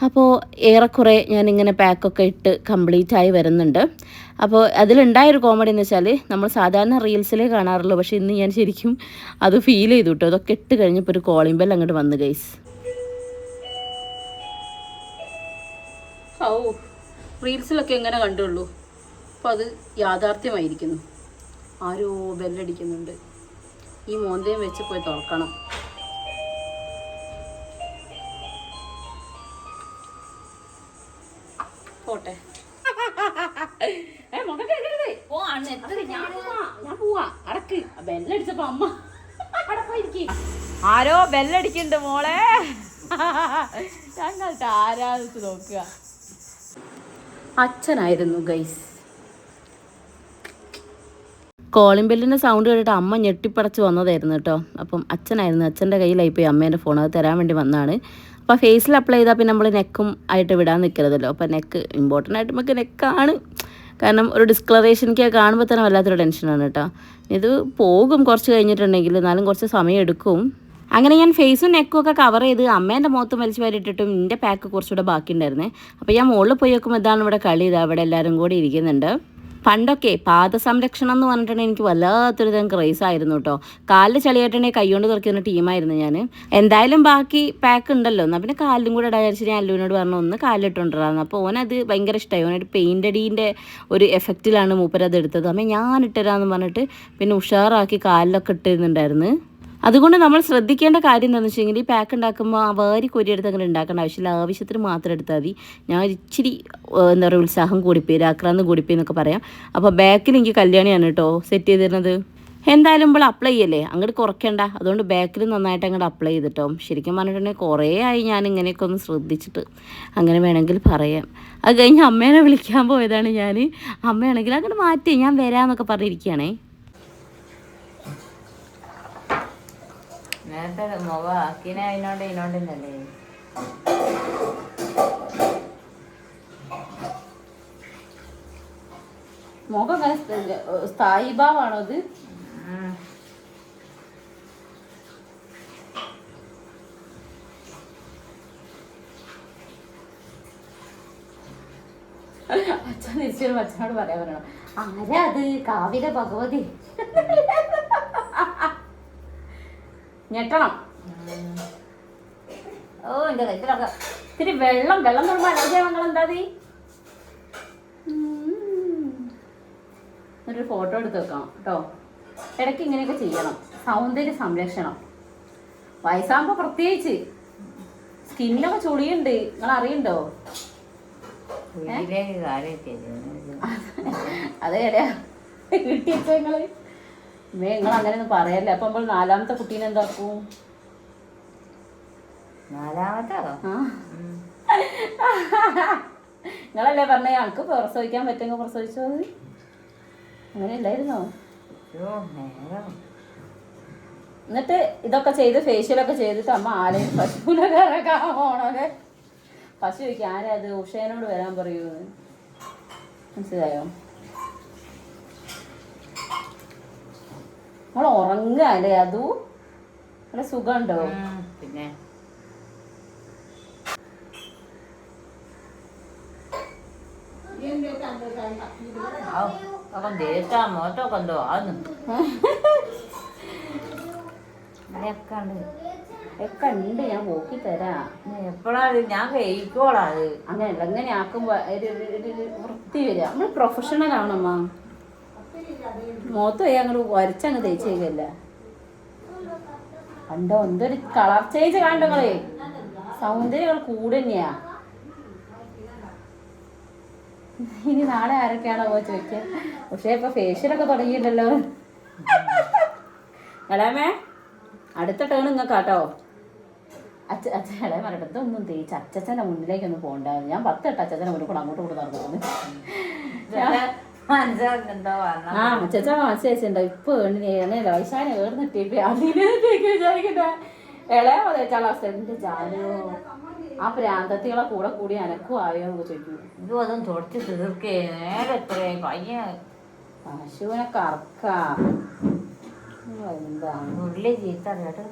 അപ്പോൾ ഏറെക്കുറെ ഞാനിങ്ങനെ പാക്കൊക്കെ ഇട്ട് കംപ്ലീറ്റ് ആയി വരുന്നുണ്ട്. അപ്പോൾ അതിലുണ്ടായൊരു കോമഡി എന്ന് വെച്ചാൽ നമ്മൾ സാധാരണ റീൽസിലേ കാണാറുള്ളൂ, പക്ഷേ ഇന്ന് ഞാൻ ശരിക്കും അത് ഫീൽ ചെയ്തു കേട്ടോ. അതൊക്കെ ഇട്ട് കഴിഞ്ഞപ്പോൾ ഒരു കോളിംഗ് ബെൽ അങ്ങോട്ട് വന്നു ഗൈസ്. റീൽസിലൊക്കെ എങ്ങനെ കണ്ടുള്ളൂ, അപ്പോൾ അത് യാഥാർത്ഥ്യമായിരിക്കുന്നു. ആരോ ബെല്ലടിക്കുന്നുണ്ട്. ഈ മോന്തയും വെച്ച് പോയി തുറക്കണം. പോട്ടെ, ഞാൻ പോവാ. അടക്ക് ബെല്ലടിച്ചപ്പോ അമ്മ ആരോ ബെല്ലടിക്കുന്നുണ്ട് മോളെ. ഞങ്ങൾക്ക് ആരാധിച്ച് നോക്കുക. അച്ഛനായിരുന്നു ഗൈസ്. കോളിംഗ് ബെല്ലിൻ്റെ സൗണ്ട് കേട്ടിട്ട് അമ്മ ഞെട്ടിപ്പടച്ച് വന്നതായിരുന്നു കേട്ടോ. അപ്പം അച്ഛനായിരുന്നു. അച്ഛൻ്റെ കയ്യിലായിപ്പോയി അമ്മേൻ്റെ ഫോൺ, അത് തരാൻ വേണ്ടി വന്നതാണ്. അപ്പോൾ ഫേസിൽ അപ്ലൈ ചെയ്താൽ പിന്നെ നമ്മൾ നെക്കും ആയിട്ട് വിടാൻ നിൽക്കരുതല്ലോ. അപ്പോൾ നെക്ക് ഇമ്പോർട്ടൻ്റ് ആയിട്ട് നമുക്ക് നെക്കാണ്. കാരണം ഒരു ഡിസ്കളറേഷനൊക്കെ കാണുമ്പോൾ തന്നെ വല്ലാത്തൊരു ടെൻഷനാണ് കേട്ടോ. ഇത് പോകും കുറച്ച് കഴിഞ്ഞിട്ടുണ്ടെങ്കിൽ, എന്നാലും കുറച്ച് സമയം എടുക്കും. അങ്ങനെ ഞാൻ ഫേസും നെക്കും ഒക്കെ കവർ ചെയ്ത് അമ്മേൻ്റെ മുഖത്തും വലിച്ചു വാരിയിട്ടിട്ടും എൻ്റെ പാക്ക് കുറച്ചുകൂടെ ബാക്കിയുണ്ടായിരുന്നേ. അപ്പോൾ ഞാൻ മുകളിൽ പോയി നോക്കുമ്പോൾ ഇതാണ് ഇവിടെ കളി. ഇത് അവിടെ എല്ലാവരും കൂടി ഇരിക്കുന്നുണ്ട്. പണ്ടൊക്കെ പാദ സംരക്ഷണം എന്ന് പറഞ്ഞിട്ടുണ്ടെങ്കിൽ എനിക്ക് വല്ലാത്തൊരു തരം ക്രേസ് ആയിരുന്നു കേട്ടോ. കാലിൽ ചളിയായിട്ടുണ്ടെങ്കിൽ കൈകൊണ്ട് തുറക്കുന്ന ടീമായിരുന്നു ഞാൻ. എന്തായാലും ബാക്കി പാക്ക് ഉണ്ടല്ലോ, എന്നാൽ പിന്നെ കാലിലും കൂടെ ഇടാതിരിച്ച് ഞാൻ അല്ലുവിനോട് പറഞ്ഞു ഒന്ന് കാലിലിട്ടുണ്ടായിരുന്നു. അപ്പോൾ ഓനത് ഭയങ്കര ഇഷ്ടമായി. ഓനൊരു പെയിൻ്റ് അടീൻ്റെ ഒരു എഫക്റ്റിലാണ് മൂപ്പരത് എടുത്തത്. അപ്പോൾ ഞാൻ ഇട്ടുതരാമെന്ന് പറഞ്ഞിട്ട് പിന്നെ ഉഷാറാക്കി കാലിലൊക്കെ ഇട്ടിരുന്നുണ്ടായിരുന്നു. അതുകൊണ്ട് നമ്മൾ ശ്രദ്ധിക്കേണ്ട കാര്യം എന്താണെന്ന് വെച്ചെങ്കിൽ ഈ പാക്ക് ഉണ്ടാക്കുമ്പോൾ ആ വേരി കോരിയെടുത്ത് അങ്ങനെ ഉണ്ടാക്കേണ്ട ആവശ്യമില്ല, ആവശ്യത്തിന് മാത്രം എടുത്താൽ മതി. ഞാൻ ഇച്ചിരി എന്താ പറയുക ഉത്സാഹം കൂടിപ്പോയി, ആക്രാന്തം കൂടിപ്പോയി എന്നൊക്കെ പറയാം. അപ്പോൾ ബാക്കിൽ എനിക്ക് കല്യാണിയാണ് കേട്ടോ സെറ്റ് ചെയ്തിരുന്നത്. എന്തായാലും ഇപ്പോൾ അപ്ലൈ ചെയ്യല്ലേ, അങ്ങോട്ട് കുറയ്ക്കണ്ട. അതുകൊണ്ട് ബാക്കിൽ നന്നായിട്ട് അങ്ങോട്ട് അപ്ലൈ ചെയ്തിട്ടോ. ശരിക്കും പറഞ്ഞിട്ടുണ്ടെങ്കിൽ കുറേ ആയി ഞാൻ ഇങ്ങനെയൊക്കെ ഒന്ന് ശ്രദ്ധിച്ചിട്ട്, അങ്ങനെ വേണമെങ്കിൽ പറയാം. അത് കഴിഞ്ഞ് അമ്മേനെ വിളിക്കാൻ പോയതാണ് ഞാൻ. അമ്മയാണെങ്കിൽ അങ്ങോട്ട് മാറ്റി ഞാൻ വരാമെന്നൊക്കെ പറഞ്ഞിരിക്കുകയാണേ. നേരത്തെ മുഖം ആക്കിനെ അതിനോണ്ടല്ലേ മുഖം അങ്ങനെ സ്ഥായി ഭാവമാണോ അത്? അച്ഛൻ തിരിച്ചു അച്ഛനോട് പറയാൻ പറയണം, ആരാ അത്? കാവിലെ ഭഗവതി. ഞെട്ടണം. ഓ എൻ്റെ കൈത്തിലൊക്കെ ഇത്തിരി വെള്ളം തൊടുമ്പോൾ അലർജി മംഗളം എന്താ എന്നിട്ടൊരു ഫോട്ടോ എടുത്ത് വെക്കണം കേട്ടോ. ഇടയ്ക്ക് ഇങ്ങനെയൊക്കെ ചെയ്യണം, സൗന്ദര്യ സംരക്ഷണം. വയസ്സാകുമ്പോൾ പ്രത്യേകിച്ച് സ്കിന്നൊക്കെ ചുളിയുണ്ട്, നിങ്ങൾ അറിയണ്ടോ? അതെവിടെയാ കിട്ടിയപ്പോ നിങ്ങൾ അങ്ങനെയൊന്നും പറയല്ലേ. അപ്പൊ നമ്മൾ 4ാമത്തെ കുട്ടീനെ എന്താക്കും? 4ാമത്തെ നിങ്ങളല്ലേ പറഞ്ഞ ഞങ്ങൾക്ക് പ്രസവിക്കാൻ പറ്റുമെങ്കിൽ പ്രസവിച്ചോ? അങ്ങനെ ഇല്ലായിരുന്നോ? എന്നിട്ട് ഇതൊക്കെ ചെയ്ത് ഫേഷ്യലൊക്കെ ചെയ്തിട്ട് അമ്മ ആരെയും പശുവിനൊക്കെ ഇറക്കാൻ പോണോക്കെ. പശു ചോദിക്കും, ആരാ അത്? ഉഷേനോട് വരാൻ പറയൂ. മനസ്സിലായോ? നമ്മൾ ഉറങ്ങുക അല്ലേ? അതു നല്ല സുഖമുണ്ടോ? പിന്നെ മോത്തൊക്കെ എന്തോ ആന്ന് ഒക്കെ ഉണ്ട്, ഞാൻ നോക്കി തരാം. എപ്പോഴാ ഞാൻ കഴിക്കോളാം. അത് അങ്ങനെയല്ല, അങ്ങനെ ആക്കുമ്പോ വൃത്തി വരിക. നമ്മൾ പ്രൊഫഷണൽ ആവണമ്മ. മുഖത്ത് പോയി അങ്ങോട്ട് വരച്ചങ്ങ് തേച്ചേക്കല്ല. കണ്ടോ എന്തൊരു കളർ ചേഞ്ച് കണ്ടോ നിങ്ങളെ? സൗന്ദര്യങ്ങൾ കൂടെ തന്നെയാ. ഇനി നാളെ ആരൊക്കെയാണോ പോയി ചോദിക്കുക. പക്ഷേ ഇപ്പൊ ഫേഷ്യലൊക്കെ തുടങ്ങിയിട്ടല്ലോ. ഇളയമേ അടുത്ത ടേൺ ഇങ്ങക്കാട്ടോ. ഇളയ മരടത്ത് ഒന്നും തേച്ച് അച്ഛൻ്റെ മുന്നിലേക്കൊന്നും പോകണ്ടായിരുന്നു. ഞാൻ 10 വട്ടം അച്ഛൻ്റെ മുന്നിൽ കൂടെ അങ്ങോട്ട് കൂടെ നടന്നു പോകുന്നു. ആ അച്ഛൻ മനസ്സിലായിട്ടുണ്ടോ? ഇപ്പൊ വൈശാന ഏർന്നിട്ട് അതിലേക്ക് വിചാരിക്കണ്ട. ഇളയ തേച്ചാള അവസ്ഥ. എന്റെ ജാനോ ആ പ്രാന്തത്തികളെ കൂടെ കൂടി അനക്കും ആയോ എന്ന് ചോദിക്കും. ഇതും അതും തുടച്ച് തീർക്കേ. നേരെ എത്രേ പയ്യ പശുവിനെ കറക്ക. എന്താ ഉരുളി ചീത്ത കേട്ടോ.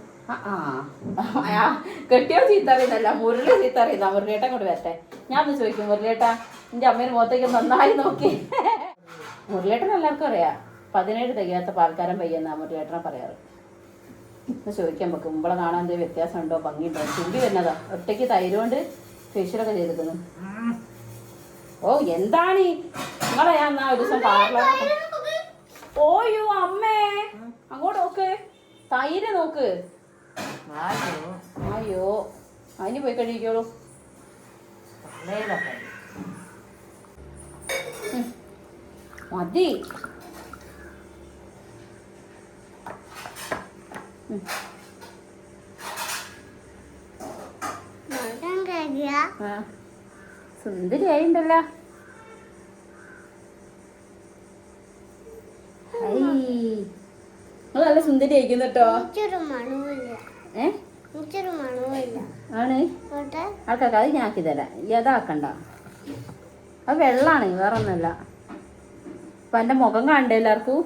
കെട്ടിയോ ചീത്ത അറിയുന്നല്ല, മുരളി ചീത്ത അറിയുന്ന. മുരളിയേട്ടൻ കൊണ്ട് വരട്ടെ. ഞാൻ ഒന്ന് ചോദിക്കും, മുരളിയേട്ടാ എന്റെ അമ്മേന് മുഖത്തേക്ക് നന്നായി നോക്കി. മുരളിയേട്ടൻ എല്ലാവർക്കും അറിയാം. 17 തികയാത്ത പാൽക്കാരൻ പയ്യെന്നാ മുരളിയേട്ടനെ പറയാറ്. ഇപ്പൊ ചോദിക്കാൻ നമുക്ക് മുമ്പളെ കാണാൻ എന്തെങ്കിലും വ്യത്യാസം ഉണ്ടോ, ഭംഗിയുണ്ടോ? ചുണ്ടി വരുന്നതാ. ഒറ്റയ്ക്ക് തൈര് കൊണ്ട് ഫേഷ്യലൊക്കെ ചെയ്തിരിക്കുന്നു. ഓ എന്താണ് നിങ്ങളെ ഞാൻ എന്നാ ഒരു ദിവസം പാർലർ. ഓയോ അമ്മേ അങ്ങോട്ട് നോക്ക്, തൈര് നോക്ക്. അയ്യോ അതിന് പോയി കഴിക്കോളൂ. മതി. സുന്ദരിയായിണ്ടല്ലോ. നിങ്ങൾ നല്ല സുന്ദരി ആയിരിക്കുന്നു കേട്ടോ. ആണ് ആൾക്കാർക്ക് അത് ഞാൻ ആക്കി തരാം. യഥാക്കണ്ട, അത് വെള്ളാണ്, വേറെ ഒന്നല്ല. അപ്പൊ എന്റെ മുഖം കാണണ്ടേ എല്ലാവർക്കും?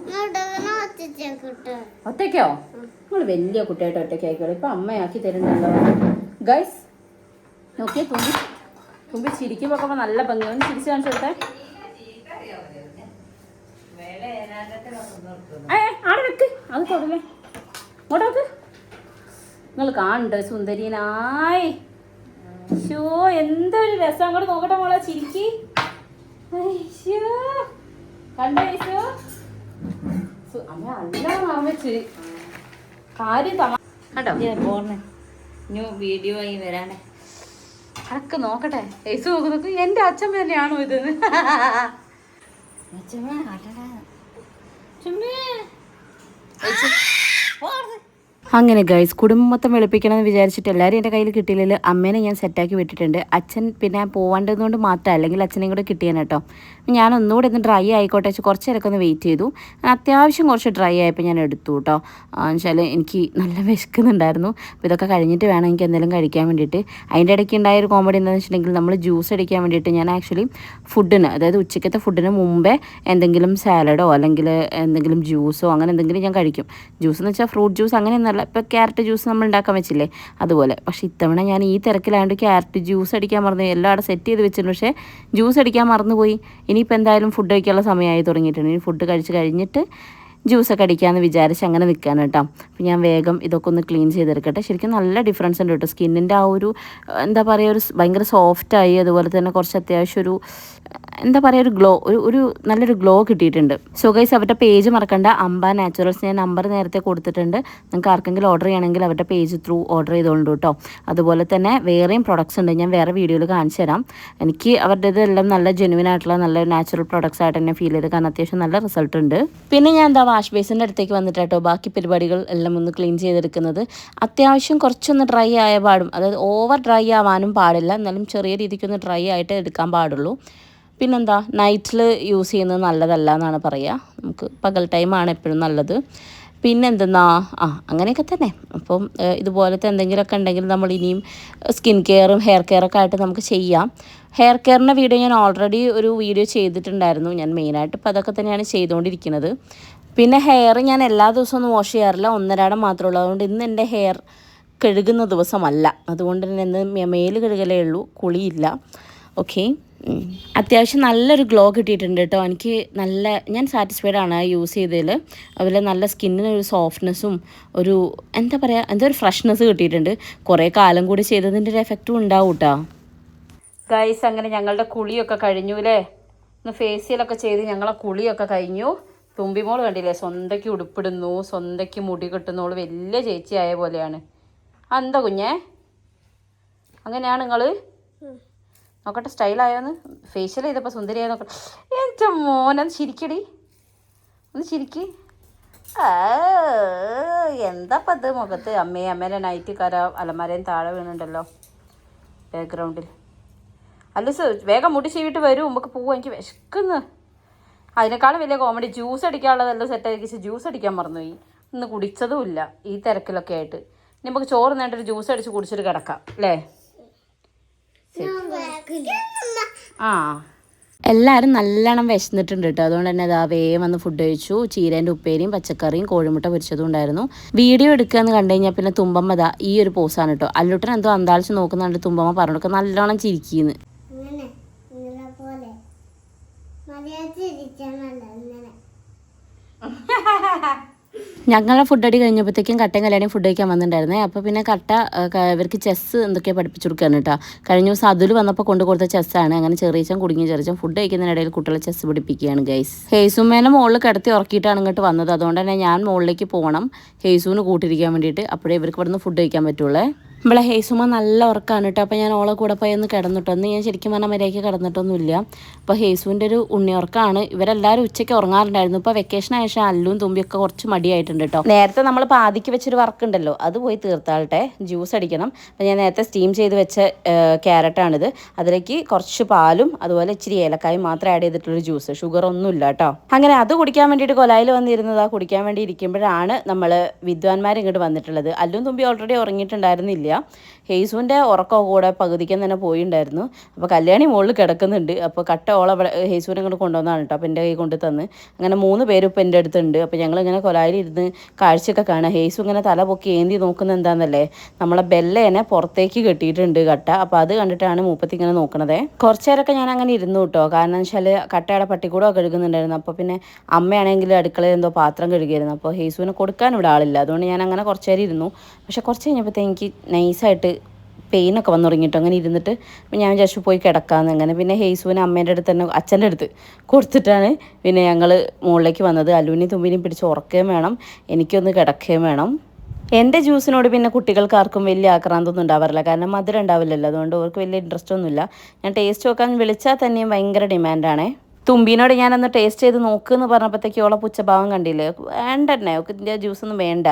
ഒറ്റയ്ക്കോ? നിങ്ങൾ വലിയ കുട്ടിയായിട്ട് ഒറ്റയ്ക്ക് ആയിക്കോളൂ. ഇപ്പൊ അമ്മയാക്കി തരുന്നല്ലോ ഗൈസ്. നോക്കിയേ തുമ്പി ചിരിക്കുമ്പോ നല്ല ഭംഗി. ഒന്ന് ചിരിച്ചു കാണിച്ചു കൊടുത്തേ. ആടെ വെക്ക്, അത് തൊടല്ലേ. ഇങ്ങോട്ട് വെക്ക്. നിങ്ങൾ കാണണ്ടോ സുന്ദരീനായി? ഷോ എന്തൊരു രസം. അങ്ങോട്ട് നോക്കട്ടെ മോളെ, ചിരിക്കി. കണ്ടോ അമ്മ നല്ല മറന്നു വെച്ച്. കാര്യം കേട്ടോ പോണേ ന്യൂ വീഡിയോ ആയി വരാനേ. അതൊക്കെ നോക്കട്ടെ. ഏസു നോക്ക് എൻ്റെ അച്ഛൻ തന്നെയാണോ ഇത്? അങ്ങനെ ഗൈസ് കുടുംബം മൊത്തം വെളുപ്പിക്കണമെന്ന് വിചാരിച്ചിട്ട് എല്ലാവരും എൻ്റെ കയ്യിൽ കിട്ടിയില്ലെങ്കിൽ അമ്മേനെ ഞാൻ സെറ്റാക്കി വിട്ടിട്ടുണ്ട്. അച്ഛൻ പിന്നെ പോകേണ്ടതുകൊണ്ട് മാത്രം, അല്ലെങ്കിൽ അച്ഛനെയും കൂടെ കിട്ടിയാണ് കേട്ടോ. ഞാൻ ഒന്നുകൂടെ ഒന്ന് ഡ്രൈ ആയിക്കോട്ടെ വെച്ച് കുറച്ച് നേരമൊക്കെ ഒന്ന് വെയിറ്റ് ചെയ്തു. അത്യാവശ്യം കുറച്ച് ഡ്രൈ ആയപ്പോൾ ഞാൻ എടുത്തു കേട്ടോ. എന്നുവെച്ചാൽ എനിക്ക് നല്ല വിശക്കുന്നുണ്ടായിരുന്നു. അപ്പോൾ ഇതൊക്കെ കഴിഞ്ഞിട്ട് വേണം എനിക്ക് എന്തെങ്കിലും കഴിക്കാൻ വേണ്ടിയിട്ട്. അതിൻ്റെ ഇടയ്ക്ക് ഉണ്ടായൊരു കോമഡി എന്താണെന്ന് വെച്ചിട്ടുണ്ടെങ്കിൽ നമ്മൾ ജ്യൂസ് അടിക്കാൻ വേണ്ടിയിട്ട് ഞാൻ ആക്ച്വലി ഫുഡിന്, അതായത് ഉച്ചക്കത്തെ ഫുഡിന് മുമ്പേ എന്തെങ്കിലും സാലഡോ അല്ലെങ്കിൽ എന്തെങ്കിലും ജ്യൂസോ അങ്ങനെ എന്തെങ്കിലും ഞാൻ കഴിക്കും. ജ്യൂസ് എന്ന് വെച്ചാൽ ഫ്രൂട്ട് ജ്യൂസ് അങ്ങനെയൊന്നുമല്ല, ഇപ്പോൾ ക്യാരറ്റ് ജ്യൂസ് നമ്മൾ ഉണ്ടാക്കാൻ വെച്ചില്ലേ അതുപോലെ. പക്ഷേ ഇത്തവണ ഞാൻ ഈ തിരക്കിലായതുകൊണ്ട് ക്യാരറ്റ് ജ്യൂസ് അടിക്കാൻ മറന്നു. എല്ലാം അവിടെ സെറ്റ് ചെയ്ത് വെച്ചിട്ടുണ്ട്, പക്ഷേ ജ്യൂസ് അടിക്കാൻ മറന്നുപോയി. ഇനിയിപ്പോൾ എന്തായാലും ഫുഡ് കഴിക്കാനുള്ള സമയമായി തുടങ്ങിയിട്ടുണ്ട്. ഇനി ഫുഡ് കഴിച്ച് കഴിഞ്ഞിട്ട് ജ്യൂസൊക്കെ അടിക്കാമെന്ന് വിചാരിച്ച് അങ്ങനെ നിൽക്കുകയാണ് കേട്ടോ. അപ്പോൾ ഞാൻ വേഗം ഇതൊക്കെ ഒന്ന് ക്ലീൻ ചെയ്തെടുക്കട്ടെ. ശരിക്കും നല്ല ഡിഫറൻസ് ഉണ്ട് കേട്ടോ. സ്കിന്നിൻ്റെ ആ ഒരു എന്താ പറയുക, ഒരു ഭയങ്കര സോഫ്റ്റായി, അതുപോലെ തന്നെ കുറച്ച് അത്യാവശ്യം ഒരു എന്താ പറയുക, ഒരു ഗ്ലോ, ഒരു നല്ലൊരു ഗ്ലോ കിട്ടിയിട്ടുണ്ട്. സോ ഗൈസ്, അവരുടെ പേജ് മറക്കണ്ട, അംബ നാച്ചുറൽസ്. ഞാൻ നമ്പർ നേരത്തെ കൊടുത്തിട്ടുണ്ട്. നിങ്ങൾക്ക് ആർക്കെങ്കിലും ഓർഡർ ചെയ്യണമെങ്കിൽ അവരുടെ പേജ് ത്രൂ ഓർഡർ ചെയ്തോളൂ കേട്ടോ. അതുപോലെ തന്നെ വേറെയും പ്രൊഡക്ട്സ് ഉണ്ട്, ഞാൻ വേറെ വീഡിയോയിൽ കാണിച്ചു തരാം. എനിക്ക് അവരുടെ ഇതെല്ലാം നല്ല ജെനുവിൻ ആയിട്ടുള്ള നല്ല നാച്ചുറൽ പ്രൊഡക്ട്സ് ആയിട്ട് തന്നെ ഫീൽ ചെയ്ത്, കാരണം അത്യാവശ്യം നല്ല റിസൾട്ട് ഉണ്ട്. പിന്നെ ഞാൻ എന്താ വാഷ് ബേസിൻ്റെ അടുത്തേക്ക് വന്നിട്ട് കേട്ടോ ബാക്കി പരിപാടികൾ എല്ലാം ഒന്ന് ക്ലീൻ ചെയ്തെടുക്കുന്നത്. അത്യാവശ്യം കുറച്ചൊന്ന് ഡ്രൈ ആയ പാടും, അതായത് ഓവർ ഡ്രൈ ആവാനും പാടില്ല, എന്നാലും ചെറിയ രീതിക്കൊന്ന് ഡ്രൈ ആയിട്ട് എടുക്കാൻ പാടുള്ളൂ. പിന്നെന്താ, നൈറ്റിൽ യൂസ് ചെയ്യുന്നത് നല്ലതല്ല എന്നാണ് പറയുക. നമുക്ക് പകൽ ടൈമാണ് എപ്പോഴും നല്ലത്. പിന്നെന്തെന്നാ അങ്ങനെയൊക്കെ തന്നെ. അപ്പം ഇതുപോലത്തെ എന്തെങ്കിലുമൊക്കെ ഉണ്ടെങ്കിൽ നമ്മൾ ഇനിയും സ്കിൻ കെയറും ഹെയർ കെയറൊക്കെ ആയിട്ട് നമുക്ക് ചെയ്യാം. ഹെയർ കെയറിൻ്റെ വീഡിയോ ഞാൻ ഓൾറെഡി ഒരു വീഡിയോ ചെയ്തിട്ടുണ്ടായിരുന്നു. ഞാൻ മെയിനായിട്ട് ഇപ്പോൾ അതൊക്കെ തന്നെയാണ് ചെയ്തുകൊണ്ടിരിക്കുന്നത്. പിന്നെ ഹെയർ ഞാൻ എല്ലാ ദിവസവും ഒന്നും വാഷ് ചെയ്യാറില്ല, ഒന്നരാടം മാത്രമേ ഉള്ളൂ. അതുകൊണ്ട് ഇന്ന് എൻ്റെ ഹെയർ കഴുകുന്ന ദിവസമല്ല, അതുകൊണ്ട് തന്നെ ഇന്ന് മേല് കഴുകലേ ഉള്ളൂ, കുളിയില്ല. ഓക്കെ, അത്യാവശ്യം നല്ലൊരു ഗ്ലോ കിട്ടിയിട്ടുണ്ട് കേട്ടോ. എനിക്ക് ഞാൻ സാറ്റിസ്ഫൈഡ് ആണ് യൂസ് ചെയ്തതിൽ. അതുപോലെ നല്ല സ്കിന്നിനൊരു സോഫ്റ്റ്നെസ്സും ഒരു എന്താ പറയുക, എന്തോ ഒരു ഫ്രഷ്നെസ് കിട്ടിയിട്ടുണ്ട്. കുറേ കാലം കൂടി ചെയ്തതിൻ്റെ ഒരു എഫക്റ്റും ഉണ്ടാവും കേട്ടോ. ഗൈസ്, അങ്ങനെ ഞങ്ങളുടെ കുളിയൊക്കെ കഴിഞ്ഞു അല്ലേ. ഇന്ന് ഫേഷ്യലൊക്കെ ചെയ്ത് ഞങ്ങളെ കുളിയൊക്കെ കഴിഞ്ഞു. തുമ്പിമോൾ കണ്ടില്ലേ, സ്വന്തയ്ക്ക് ഉടുപ്പിടുന്നു, സ്വന്തയ്ക്ക് മുടി കെട്ടുന്നോള് വലിയ ചേച്ചിയായ പോലെയാണ്. എന്താ കുഞ്ഞേ, അങ്ങനെയാണ് നിങ്ങൾ? നോക്കട്ടെ സ്റ്റൈലായോന്ന്. ഫേഷ്യൽ ചെയ്തപ്പോൾ സുന്ദരിയായി നോക്കട്ടെ. എൻ്റെ മോനൊന്ന് ചിരിക്കടി, ഒന്ന് ചിരിക്ക്. എന്താപ്പം അത് മുഖത്ത്? അമ്മേൻ്റെ നൈറ്റ് അലമാരയും താഴെ വീണുണ്ടല്ലോ ബാക്ക്ഗ്രൗണ്ടിൽ. അല്ലസ്, വേഗം മുടി ചീവിട്ട് വരൂ, നമുക്ക് പോവാം, എനിക്ക് വിശക്കുന്നു. അതിനേക്കാളും വലിയ കോമഡി, ജ്യൂസ് അടിക്കാനുള്ളതെല്ലാം സെറ്റാക്കി ജ്യൂസ് അടിക്കാൻ മറന്നുപോയി. ഇന്ന് കുടിച്ചതുമില്ല ഈ തിരക്കിലൊക്കെ ആയിട്ട്. ഇനി നമുക്ക് ചോറ് നേട്ടൊരു ജ്യൂസ് അടിച്ച് കുടിച്ചിട്ട് കിടക്കാം അല്ലേ? എല്ലാവരും നല്ലോണം വിശന്നിട്ടുണ്ട് കേട്ടോ. അതുകൊണ്ട് തന്നെ അതാ വേഗം വന്ന് ഫുഡ് കഴിച്ചു. ചീരേൻ്റെ ഉപ്പേരിയും പച്ചക്കറിയും കോഴിമുട്ട പൊരിച്ചതും ഉണ്ടായിരുന്നു. വീഡിയോ എടുക്കുക എന്ന് കണ്ടു കഴിഞ്ഞാൽ പിന്നെ തുമ്പമ്മ ദാ ഈ ഒരു പോസാണ് കേട്ടോ. അല്ലുട്ടൻ എന്തോ അന്താളിച്ച് നോക്കുന്നുണ്ട്. തുമ്പമ്മ പറഞ്ഞു കൊടുക്കുക നല്ലോണം ചിരിക്കുന്നു. ഞങ്ങളെ ഫുഡ് അടി കഴിഞ്ഞപ്പോഴത്തേക്കും കട്ടയും കല്യാണിയും ഫുഡ് കഴിക്കാൻ വന്നിട്ടുണ്ടായിരുന്നേ. അപ്പോൾ പിന്നെ കട്ട ഇവർക്ക് ചെസ്സ് എന്തൊക്കെയാണ് പഠിപ്പിച്ചു കൊടുക്കുകയാണ് കേട്ടോ. കഴിഞ്ഞ ദിവസം അതിൽ വന്നപ്പോൾ കൊണ്ടു കൊടുത്ത ചെസ്സാണ്. അങ്ങനെ ചെറിയച്ചൻ കുടുങ്ങി. ചെറിയച്ചൻ ഫുഡ് കഴിക്കുന്നതിനിടയിൽ കുട്ടികളെ ചെസ്സ് പഠിപ്പിക്കുകയാണ് ഗൈസ്. ഹേസുമേനെ മുകളിൽ കിടത്തി ഉറക്കിയിട്ടാണ് ഇങ്ങോട്ട് വന്നത്. അതുകൊണ്ട് തന്നെ ഞാൻ മുകളിലേക്ക് പോകണം ഹേസുവിന് കൂട്ടിരിക്കാൻ വേണ്ടിയിട്ട്. അപ്പോഴേ ഇവർക്ക് ഇവിടുന്ന് ഫുഡ് കഴിക്കാൻ പറ്റുള്ളൂ. നമ്മളെ ഹേസുമ നല്ല ഉറക്കമാണ് കേട്ടോ. അപ്പോൾ ഞാൻ ഓളെ കൂടെ പോയി ഒന്ന് കിടന്നിട്ടോ. ഒന്ന് ഞാൻ ശരിക്കും പറഞ്ഞാൽ മര്യാദയ്ക്ക് കിടന്നിട്ടൊന്നുമില്ല. അപ്പോൾ ഹേസുവിൻ്റെ ഒരു ഉറക്കമാണ്. ഇവരെല്ലാവരും ഉച്ചയ്ക്ക് ഉറങ്ങാറുണ്ടായിരുന്നു. ഇപ്പോൾ വെക്കേഷൻ ആയ ശേഷം അല്ലും തുമ്പിയൊക്കെ കുറച്ച് മടിയായിട്ടുണ്ട് കേട്ടോ. നേരത്തെ നമ്മൾ പാതിക്ക് വെച്ചൊരു വർക്ക് ഉണ്ടല്ലോ, അത് പോയി തീർത്താളട്ടെ. ജ്യൂസ് അടിക്കണം. അപ്പോൾ ഞാൻ നേരത്തെ സ്റ്റീം ചെയ്ത് വെച്ച ക്യാരറ്റാണിത്. അതിലേക്ക് കുറച്ച് പാലും അതുപോലെ ഇച്ചിരി ഏലക്കായും മാത്രം ആഡ് ചെയ്തിട്ടുള്ളൊരു ജ്യൂസ്, ഷുഗർ ഒന്നുമില്ല കേട്ടോ. അങ്ങനെ അത് കുടിക്കാൻ വേണ്ടിയിട്ട് കൊലായിൽ വന്നിരുന്നതാ. കുടിക്കാൻ വേണ്ടി ഇരിക്കുമ്പോഴാണ് നമ്മൾ വിദ്വാൻമാർ ഇങ്ങോട്ട് വന്നിട്ടുള്ളത്. അല്ലും തുമ്പി ഓൾറെഡി ഉറങ്ങിയിട്ടുണ്ടായിരുന്നില്ല. ഹേസുവിൻ്റെ ഉറക്കം കൂടെ പകുതിക്കാൻ തന്നെ പോയിണ്ടായിരുന്നു. അപ്പോൾ കല്യാണി മുകളിൽ കിടക്കുന്നുണ്ട്. അപ്പോൾ കട്ട ഹേസുവിനെ ഇങ്ങോട്ട് കൊണ്ടുവന്നാണ് കേട്ടോ. അപ്പോൾ എൻ്റെ കൈ കൊണ്ട് തന്ന്. അങ്ങനെ 3 പേരും ഇപ്പോൾ എൻ്റെ അടുത്തുണ്ട്. അപ്പോൾ ഞങ്ങളിങ്ങനെ കൊലായിലിരുന്ന് കാഴ്ചയൊക്കെ കാണാം. ഹേസു ഇങ്ങനെ തല പൊക്കി ഏന്തി നോക്കുന്നത് എന്താണെന്നല്ലേ, നമ്മളെ ബെല്ലേനെ പുറത്തേക്ക് കെട്ടിയിട്ടുണ്ട് കട്ട. അപ്പോൾ അത് കണ്ടിട്ടാണ് മൂപ്പത്തി ഇങ്ങനെ നോക്കണത്. കുറച്ച് നേരമൊക്കെ ഞാൻ അങ്ങനെ ഇരുന്നു കേട്ടോ. കാരണം വെച്ചാൽ കട്ടയുടെ പട്ടിക്കൂടെ കഴുകുന്നുണ്ടായിരുന്നു. അപ്പോൾ പിന്നെ അമ്മയാണെങ്കിൽ അടുക്കളയിൽ എന്തോ പാത്രം കഴുകിയായിരുന്നു. അപ്പോൾ ഹേസുവിന് കൊടുക്കാൻ ഇവിടെ ആളില്ല. അതുകൊണ്ട് ഞാൻ അങ്ങനെ കുറച്ച് നേരം ഇരുന്നു. പക്ഷെ കുറച്ച് കഴിഞ്ഞപ്പോഴത്തേക്ക് എനിക്ക് നൈസായിട്ട് പെയിനൊക്കെ വന്നു തുടങ്ങിയിട്ട് അങ്ങനെ ഇരുന്നിട്ട് ഞാൻ ജസ്റ്റ് പോയി കിടക്കാമെന്ന്. അങ്ങനെ പിന്നെ ഹേസുവിനെ അമ്മേൻ്റെ അടുത്ത് തന്നെ അച്ഛൻ്റെ അടുത്ത് കൊടുത്തിട്ടാണ് പിന്നെ ഞങ്ങൾ മുകളിലേക്ക് വന്നത്. അല്ലുവിനെയും തുമ്പിനെയും പിടിച്ച് ഉറക്കുകയും വേണം, എനിക്കൊന്ന് കിടക്കുകയും വേണം. എൻ്റെ ജ്യൂസിനോട് പിന്നെ കുട്ടികൾക്ക് ആർക്കും വലിയ ആക്രാന്തൊന്നും ഉണ്ടാവാറില്ല, കാരണം മധുരം ഉണ്ടാവില്ലല്ലോ, അതുകൊണ്ട് അവർക്ക് വലിയ ഇൻട്രസ്റ്റ് ഒന്നുമില്ല. ഞാൻ ടേസ്റ്റ് നോക്കാൻ വിളിച്ചാൽ തന്നെയും ഭയങ്കര ഡിമാൻഡാണേ. തുമ്പീനോട് ഞാനൊന്ന് ടേസ്റ്റ് ചെയ്ത് നോക്കുമെന്ന് പറഞ്ഞപ്പോഴത്തേക്ക് ഓളെ പുച്ഛഭാവം കണ്ടില്ലേ, വേണ്ടന്നെ ഒക്കെ ഇതിൻ്റെ ജ്യൂസൊന്നും വേണ്ട.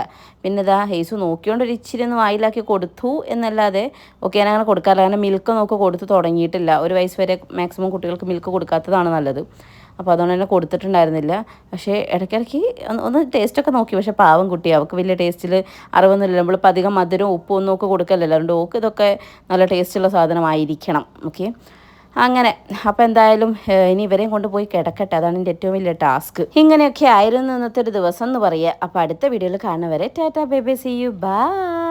പിന്നെ ഇതാ ഹേസു നോക്കിയോണ്ട് ഒരു ഇച്ചിരി ഒന്ന് വായിലാക്കി കൊടുത്തു എന്നല്ലാതെ ഓക്കെ ഞാൻ അങ്ങനെ കൊടുക്കാറില്ല. കാരണം മിൽക്ക് നോക്കി കൊടുത്ത് തുടങ്ങിയിട്ടില്ല. ഒരു വയസ്സ് വരെ മാക്സിമം കുട്ടികൾക്ക് മിൽക്ക് കൊടുക്കാത്തതാണ് നല്ലത്. അപ്പോൾ അതുകൊണ്ട് തന്നെ കൊടുത്തിട്ടുണ്ടായിരുന്നില്ല. പക്ഷേ ഇടയ്ക്കിടയ്ക്ക് ഒന്ന് ടേസ്റ്റൊക്കെ നോക്കി. പക്ഷേ പാവം കുട്ടി, അവൾക്ക് വലിയ ടേസ്റ്റിൽ അറിവൊന്നുമില്ല. നമ്മളിപ്പോൾ അധികം മധുരവും ഉപ്പും ഒന്നും ഒക്കെ കൊടുക്കല്ലല്ലോ, അതുകൊണ്ട് ഓക്ക് ഇതൊക്കെ നല്ല ടേസ്റ്റുള്ള സാധനമായിരിക്കണം. ഓക്കെ, അങ്ങനെ അപ്പോൾ എന്തായാലും ഇനി ഇവരെയും കൊണ്ടുപോയി കിടക്കട്ടെ, അതാണ് എൻ്റെ ഏറ്റവും വലിയ ടാസ്ക്. ഇങ്ങനെയൊക്കെ ആയിരുന്നു ഇന്നത്തെ ഒരു ദിവസം എന്ന് പറയുക. അപ്പോൾ അടുത്ത വീഡിയോയിൽ കാണുന്നവരെ ta-ta bye bye, see you, by.